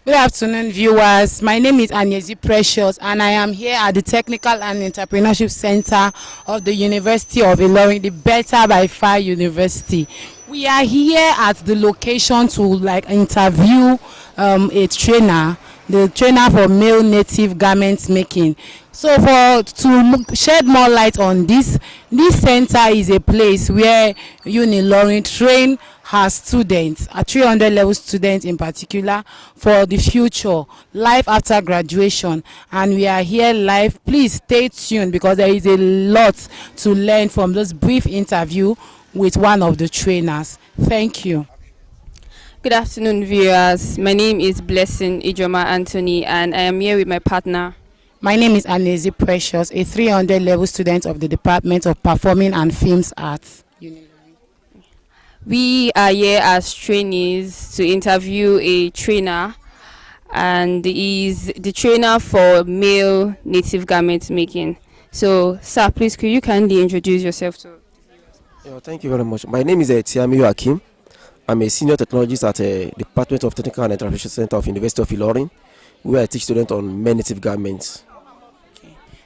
Good afternoon, viewers. My name is Anyezi Precious, and I am here at the Technical and Entrepreneurship Center of the University of Ilorin, the Better by Far University. We are here at the location to interview a trainer, the trainer for male native garment making. So shed more light on this center is a place where Unilorin train her students, a 300 level students in particular, for the future, life after graduation. And we are here live. Please stay tuned because there is a lot to learn from this brief interview with one of the trainers. Thank you. Good afternoon, viewers. My name is Blessing Ijoma Anthony, and I am here with my partner. My name is Anezi Precious, a 300 level student of the Department of Performing and Films Arts. We are here as trainees to interview a trainer, and he is the trainer for male native garment making. So, sir, please could you kindly introduce yourself to? Yeah, thank you very much. My name is Tiamiyo Akim. I'm a senior technologist at the Department of Technical and Entrepreneurship Center of University of Ilorin, where I teach students on male native garments.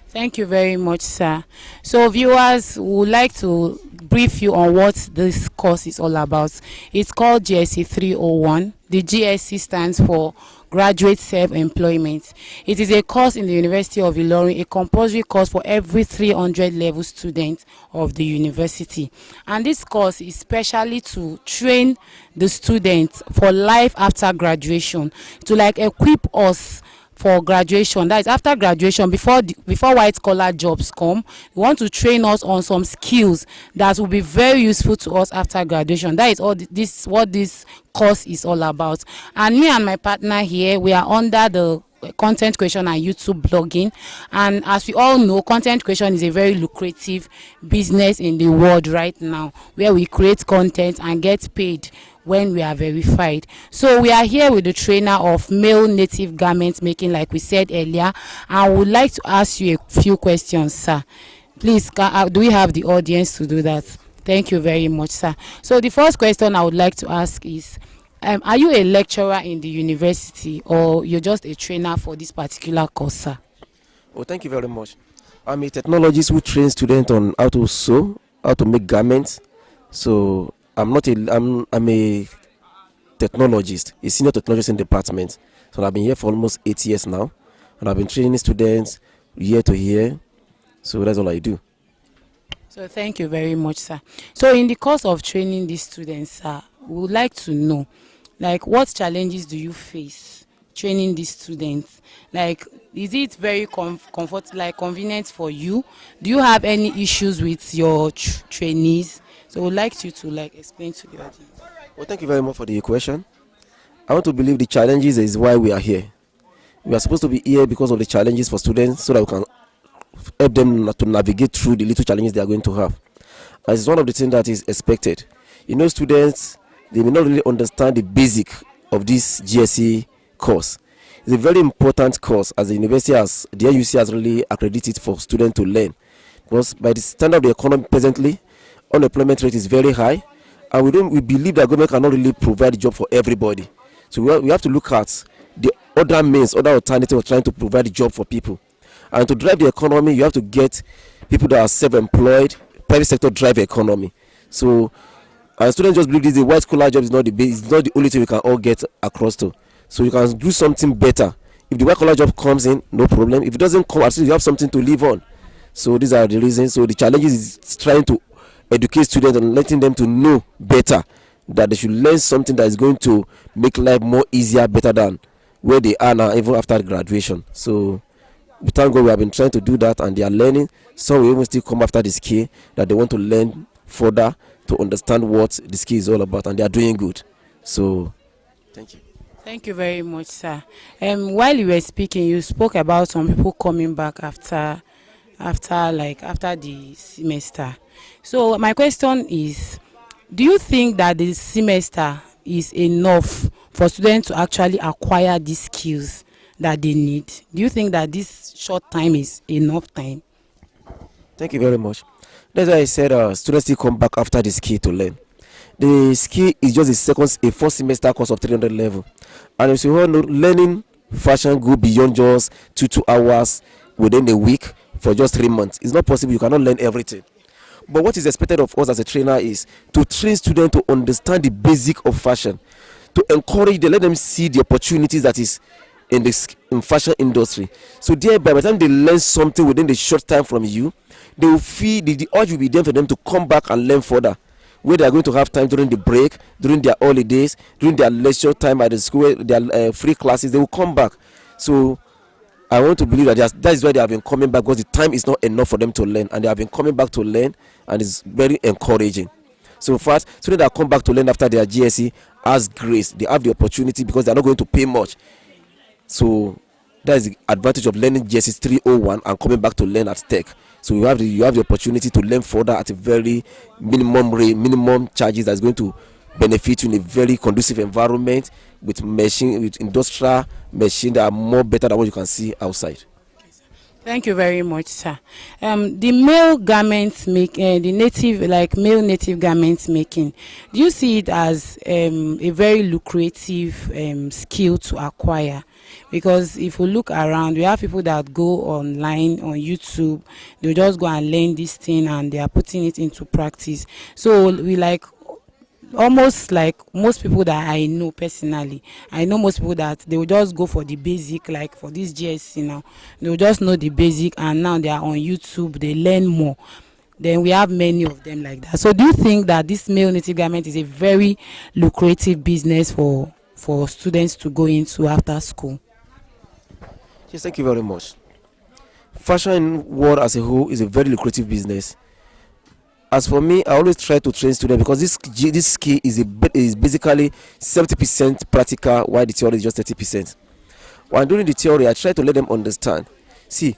Thank you very much, sir. So viewers would like to brief you on what this course is all about. It's called GSC 301. The GSC stands for Graduate Self-Employment. It is a course in the University of Ilorin, a compulsory course for every 300 level students of the university. And this course is specially to train the students for life after graduation, to equip us for graduation. That is after graduation, before white collar jobs come. We want to train us on some skills that will be very useful to us after graduation. That is what this course is all about. And me and my partner here, we are under the content creation and YouTube blogging, and as we all know, content creation is a very lucrative business in the world right now, where we create content and get paid when we are verified. So we are here with the trainer of male native garment making, like we said earlier. I would like to ask you a few questions, sir. Please, do we have the audience to do that? Thank you very much, sir. So the first question I would like to ask is, are you a lecturer in the university, or you're just a trainer for this particular course, sir? Well, thank you very much. I'm a technologist who trains students on how to sew, how to make garments. So I'm a technologist, a senior technologist in the department. So I've been here for almost 8 years now, and I've been training students year to year. So that's all I do. So thank you very much, sir. So in the course of training these students, sir, we would like to know, what challenges do you face training these students? Is it very convenient for you? Do you have any issues with your trainees? So we'd like you to explain to the audience. Well, thank you very much for the question. I want to believe the challenges is why we are here. We are supposed to be here because of the challenges for students, so that we can help them to navigate through the little challenges they are going to have. As one of the things that is expected. Students, they may not really understand the basic of this GSE course. It's a very important course, as the university the NUC has really accredited for students to learn. Because by the standard of the economy presently, unemployment rate is very high, and we believe that government cannot really provide a job for everybody. So we have to look at the other means, other alternatives of trying to provide a job for people. And to drive the economy, you have to get people that are self-employed. Private sector drive the economy. So students just believe the white collar job is not the only thing we can all get across to. So you can do something better. If the white collar job comes in, no problem. If it doesn't come, at least you have something to live on. So these are the reasons. So the challenges is trying to educate students and letting them to know better, that they should learn something that is going to make life more easier, better than where they are now, even after graduation. So we thank God we have been trying to do that, and they are learning. Some will even still come after the skill that they want to learn further to understand what the skill is all about, and they are doing good. So thank you. Thank you very much, sir. While you were speaking, you spoke about some people coming back after the semester. So my question is, do you think that the semester is enough for students to actually acquire these skills that they need? Do you think that this short time is enough time? Thank you very much. That's why I said students still come back after the skill to learn. The skill is just a first semester course of 300 level, and as you all know, learning fashion go beyond just 2 hours within a week for just 3 months. It's not possible. You cannot learn everything. But what is expected of us as a trainer is to train students to understand the basic of fashion, to encourage them, let them see the opportunities that is in the fashion industry. So thereby, by the time they learn something within the short time from you, they will feel the urge will be there for them to come back and learn further. Where they are going to have time during the break, during their holidays, during their leisure time at the school, their free classes, they will come back. So I want to believe that is why they have been coming back, because the time is not enough for them to learn, and they have been coming back to learn, and it's very encouraging. So first, students that come back to learn after their GSE has grace. They have the opportunity because they are not going to pay much. So that is the advantage of learning GSE 301 and coming back to learn at Tech. So you have the opportunity to learn further at a very minimum charges that's going to benefit you in a very conducive environment with industrial machine that are more better than what you can see outside. Thank you very much, sir. The male garments the native, like male native garments making, do you see it as a very lucrative skill to acquire? Because if we look around, we have people that go online on YouTube, they just go and learn this thing and they are putting it into practice. So we like almost like most people that I know personally, I know most people that they will just go for the basic, like for this GSC now, they will just know the basic, and now they are on YouTube, they learn more. Then we have many of them like that. So do you think that this male native garment is a very lucrative business for students to go into after school? Yes, thank you very much. Fashion world as a whole is a very lucrative business. As for me, I always try to train students because this skill is basically 70% practical, while the theory is just 30%. While doing the theory, I try to let them understand. See,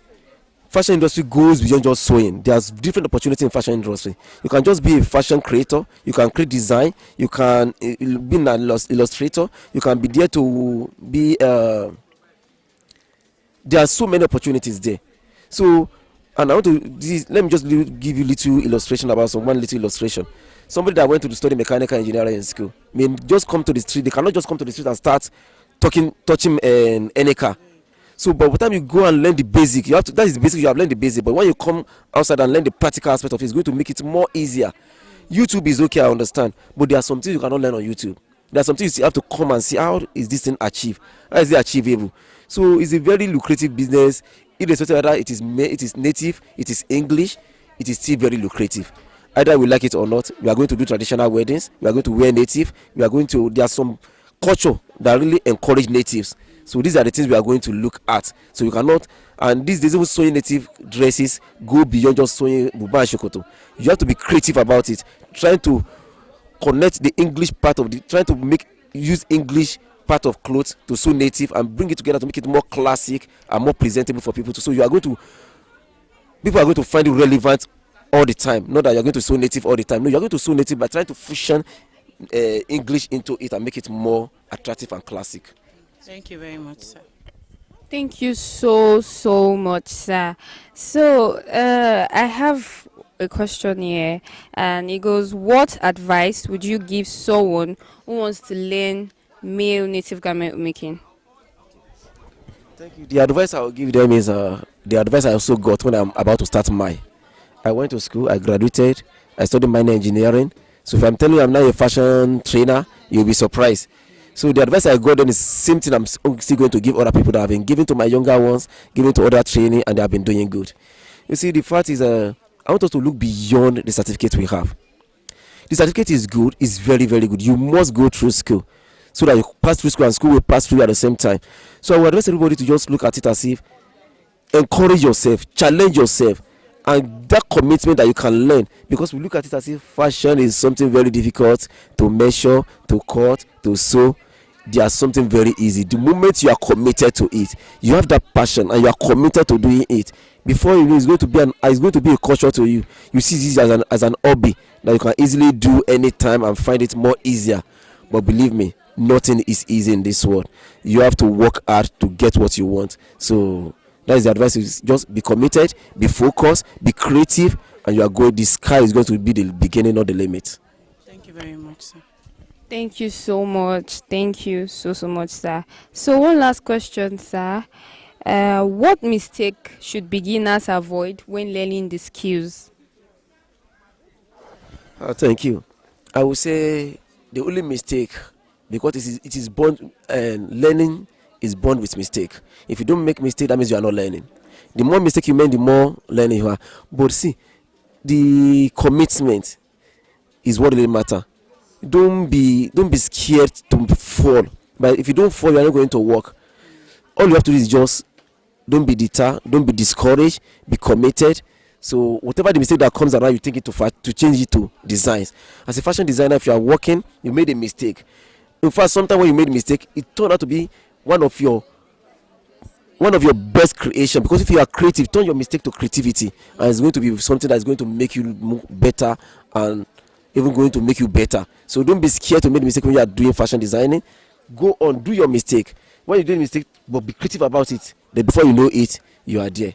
fashion industry goes beyond just sewing. There's different opportunities in fashion industry. You can just be a fashion creator. You can create design. You can be an illustrator. You can be there to be. There are so many opportunities there. So, and I want to let me just give you little illustration about one little illustration. Somebody that went to study mechanical engineering in school, I mean, just come to the street. They cannot just come to the street and start touching any car. So, but by the time you go and learn the basic, that is the basic. You have learned the basic. But when you come outside and learn the practical aspect of it, it's going to make it more easier. YouTube is okay, I understand, but there are some things you cannot learn on YouTube. There are some things you have to come and see, how is this thing achieved? How is it achievable? So it's a very lucrative business. Irrespective of whether it is native, it is English, it is still very lucrative. Either we like it or not, we are going to do traditional weddings, we are going to wear native, there are some culture that really encourage natives. So these are the things we are going to look at. So you cannot, and these days even sewing native dresses go beyond just sewing buba and shokoto. You have to be creative about it, trying to connect the English part of trying to use English part of clothes to sew native and bring it together to make it more classic and more presentable for people to. So people are going to find it relevant all the time. Not that you're going to sew native all the time. No, you're going to sew native by trying to fusion English into it and make it more attractive and classic. Thank you very much, sir. Thank you so much, sir. So I have a question here, and it goes: what advice would you give someone who wants to learn male native garment making? Thank you. The advice I will give them is the advice I also got when I'm about to start I went to school, I graduated, I studied minor engineering. So if I'm telling you I'm now a fashion trainer, you'll be surprised. So the advice I got then is same thing I'm still going to give other people that have been giving to my younger ones, giving to other training, and they have been doing good. You see, the fact is I want us to look beyond the certificate we have. The certificate is good, it's very, very good. You must go through school so that you pass through school and school will pass through at the same time. So I would advise everybody to just look at it as if encourage yourself, challenge yourself, and that commitment that you can learn, because we look at it as if fashion is something very difficult to measure, to cut, to sew. There's something very easy. The moment you are committed to it, you have that passion and you are committed to doing it, before you know it's going to be a culture to you. You see this as an hobby that you can easily do anytime and find it more easier. But believe me, nothing is easy in this world. You have to work hard to get what you want. So that is the advice: is just be committed, be focused, be creative, and the sky is going to be the beginning, not the limit. Thank you very very much, sir. Thank you so much. Thank you so much, sir. So one last question, sir. What mistake should beginners avoid when learning the skills? Thank you. I would say the only mistake, because it is born, and learning is born with mistake. If you don't make mistake, that means you are not learning. The more mistake you make, the more learning you are. But see, the commitment is what really matter. Don't be scared to fall. But if you don't fall, you are not going to work. All you have to do is just don't be deterred, don't be discouraged, be committed. So whatever the mistake that comes around, you think it to change it to designs. As a fashion designer, if you are working, you made a mistake. In fact, sometimes when you made a mistake, it turned out to be one of your best creation, because if you are creative, turn your mistake to creativity, and it's going to be something that's going to make you better, and even going to make you better. So don't be scared to make a mistake when you are doing fashion designing. Go on, do your mistake. When you do a mistake, but be creative about it, then before you know it, you are there.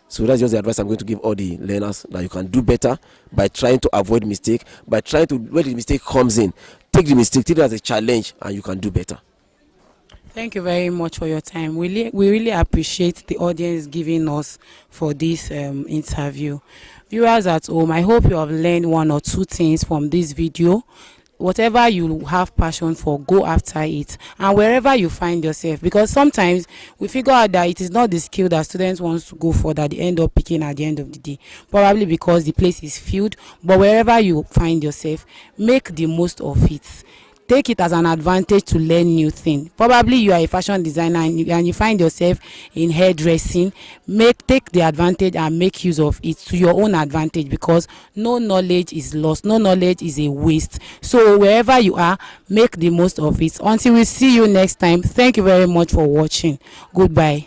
So that's just the advice I'm going to give all the learners, that you can do better by trying to avoid mistake, by trying to, when the mistake comes in, take the mistake, take it as a challenge, and you can do better. Thank you very much for your time. We really appreciate the audience giving us for this interview. Viewers at home, I hope you have learned one or two things from this video. Whatever you have passion for, go after it, and wherever you find yourself, because sometimes we figure out that it is not the skill that students want to go for that they end up picking at the end of the day, probably because the place is filled. But wherever you find yourself, make the most of it. Take it as an advantage to learn new things. Probably you are a fashion designer, and you find yourself in hairdressing. Take the advantage and make use of it to your own advantage, because no knowledge is lost, no knowledge is a waste. So wherever you are, make the most of it. Until we see you next time, thank you very much for watching. Goodbye.